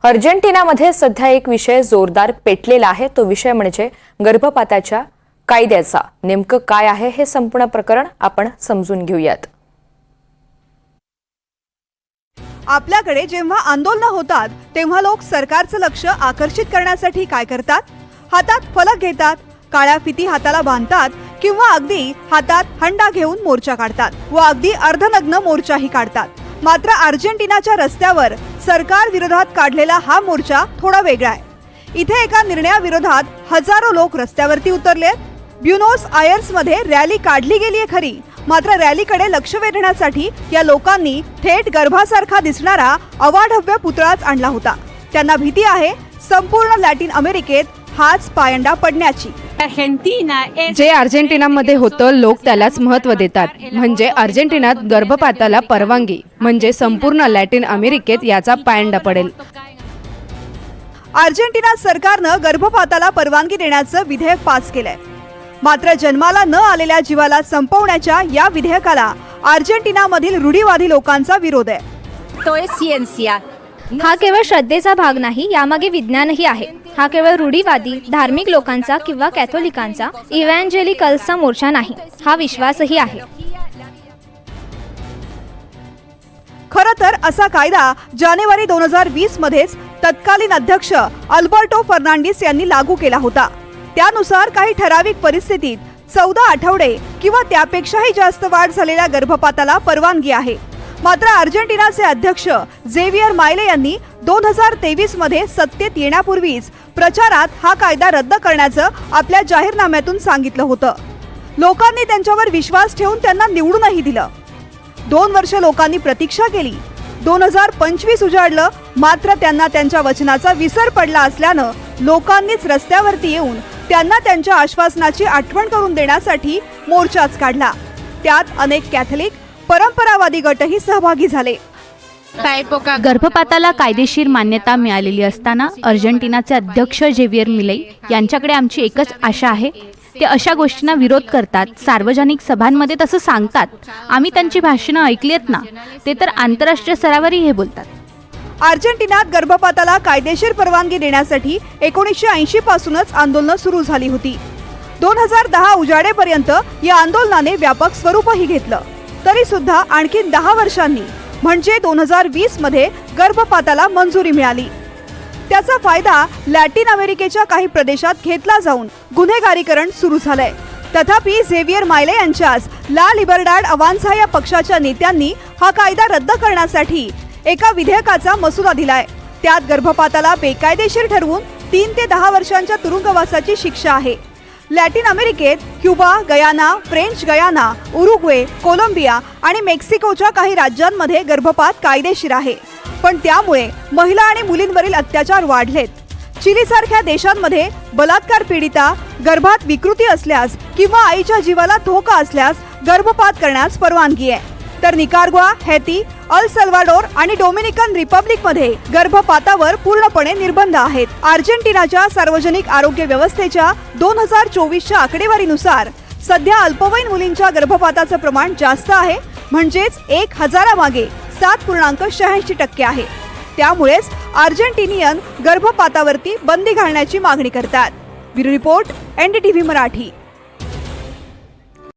अर्जेंटिनामध्ये सध्या एक विषय जोरदार पेटलेला आहे। तो विषय म्हणजे गर्भपाताच्या कायद्याचा। नेमकं काय आहे हे संपूर्ण प्रकरण आपण समजून घेऊयात। आपल्याकडे जेव्हा आंदोलन होतात तेव्हा लोक सरकारचं लक्ष आकर्षित करण्यासाठी काय करतात? हातात फलक घेतात, काळ्या फिती हाताला बांधतात किंवा अगदी हातात हंडा घेऊन मोर्चा काढतात व अगदी अर्धनग्न मोर्चाही काढतात। मात्र अर्जेंटिनाच्या रस्त्यावर सरकार विरोधात काढलेला हा मोर्चा थोडा वेगळा आहे। इथे एका निर्णयाविरोधात हजारो लोक रस्त्यावरती उतरलेत। ब्युनोस आयर्समध्ये रॅली काढली गेलीये खरी, मात्र रॅलीकडे लक्ष वेधण्यासाठी या लोकांनी थेट गर्भासारखा दिसणारा अवाढव्य पुतळाच आणला होता। त्यांना भीती आहे संपूर्ण लॅटिन अमेरिकेत हाच पायंडा पडण्याची। जे अर्जेंटिनामध्ये होतं लोक त्यालाच महत्त्व देतात, म्हणजे अर्जेंटिनात गर्भपाताला परवानगी म्हणजे संपूर्ण लॅटिन अमेरिकेत याचा पायंडा पडेल। अर्जेंटिना सरकारनं गर्भपाताला परवानगी देण्याचं विधेयक पास केलंय, मात्र जन्माला न आलेल्या जीवाला संपवण्याच्या या विधेयकाला अर्जेंटिनामधील रूढीवादी लोकांचा विरोध आहे। हा केवळ श्रद्धेचा भाग नाही, यामागे विज्ञानही आहे। हा केवळ रूढीवादी धार्मिक लोकांचा किंवा कॅथोलिकांचा इव्हॅन्जेलिकल्सचा मोर्चा नाही, हा विश्वासही आहे। खरं तर असा कायदा जानेवारी 2020 मध्येच तत्कालीन अध्यक्ष अल्बर्टो फर्नांडिस यांनी लागू केला होता। त्यानुसार काही ठराविक परिस्थितीत 14 आठवडे किंवा त्यापेक्षाही जास्त वाढ झालेल्या गर्भपाताला परवानगी आहे। मात्र अर्जेंटिनाचे अध्यक्ष झेवियर मायले यांनी 2023 मध्ये सत्तेत येण्यापूर्वीच प्रचारात हा कायदा रद्द करण्याचं आपल्या जाहीरनाम्यातून सांगितलं होतं। लोकांनी त्यांच्यावर विश्वास ठेवून त्यांना निवडूनही दिलं। 2 वर्ष लोकांनी प्रतीक्षा केली। 2025 उजाडलं, मात्र त्यांना त्यांच्या वचनाचा विसर पडला असल्यानं लोकांनीच रस्त्यावरती येऊन त्यांना त्यांच्या आश्वासनाची आठवण करून देण्यासाठी मोर्चाच काढला। त्यात अनेक कॅथलिक परंपरावादी गटही सहभागी झाले। गर्भपाताला कायदेशीर मान्यता मिळालेली असताना अर्जेंटिनाचे अध्यक्ष झेवियर मिलेई यांच्याकडे आमची एकच आशा आहे, ते अशा गोष्टींना विरोध करतात, सार्वजनिक सभांमध्ये तसं सांगतात। आम्ही त्यांची भाषणं ऐकलीत ना, ते तर आंतरराष्ट्रीय स्तरावरही हे बोलतात। अर्जेंटिनात गर्भपाताला कायदेशीर परवानगी देण्यासाठी 1980 पासूनच आंदोलनं सुरू झाली होती। 2010 उजाडेपर्यंत या आंदोलनाने व्यापक स्वरूपही घेतलं। तरी सुद्धा आणखी 10 वर्षांनी म्हणजे 2020 मध्ये गर्भपाताला मंजुरी मिळाली। त्याचा फायदा लॅटिन अमेरिकेच्या काही प्रदेशात घेतला जाऊन गुन्हेगारीकरण सुरू झालंय। तथापि झेवियर मायले यांच्याच ला लिबर्डाड अवान्झा या पक्षाच्या नेत्यांनी हा कायदा रद्द करण्यासाठी एका विधेयकाचा मसुदा दिलाय। त्यात गर्भपाताला बेकायदेशीर ठरवून 3 ते 10 वर्षांच्या तुरुंगवासाची शिक्षा आहे। लॅटिन अमेरिकेत Cuba, Guyana, French Guyana, Uruguay, Colombia आणि मेक्सिकोच्या काही राज्यांमध्ये गर्भपात कायदेशीर आहे, पण त्यामुळे महिला आणि मुलींवरील अत्याचार वाढलेत। चिलीसारख्या देशांमध्ये बलात्कार पीडिता, गर्भात विकृती असल्यास किंवा आईच्या जीवाला धोका असल्यास गर्भपात करण्यास परवानगी आहे। तर निकाराग्वा, हैती, अल सल्वाडोर आणि डोमिनिकन रिपब्लिकमध्ये गर्भपातावर पूर्णपणे निर्बंध आहेत। अर्जेंटिनाच्या सार्वजनिक आरोग्य व्यवस्थेच्या 2024च्या आकडेवारीनुसार सध्या अल्पवयीन मुलींच्या गर्भपाताचं प्रमाण जास्त आहे, म्हणजेच 1000 मागे 7.86% आहे। त्यामुळेच अर्जेंटिनियन गर्भपातावरती बंदी घालण्याची मागणी करतात। Bureau report, NDTV Marathi.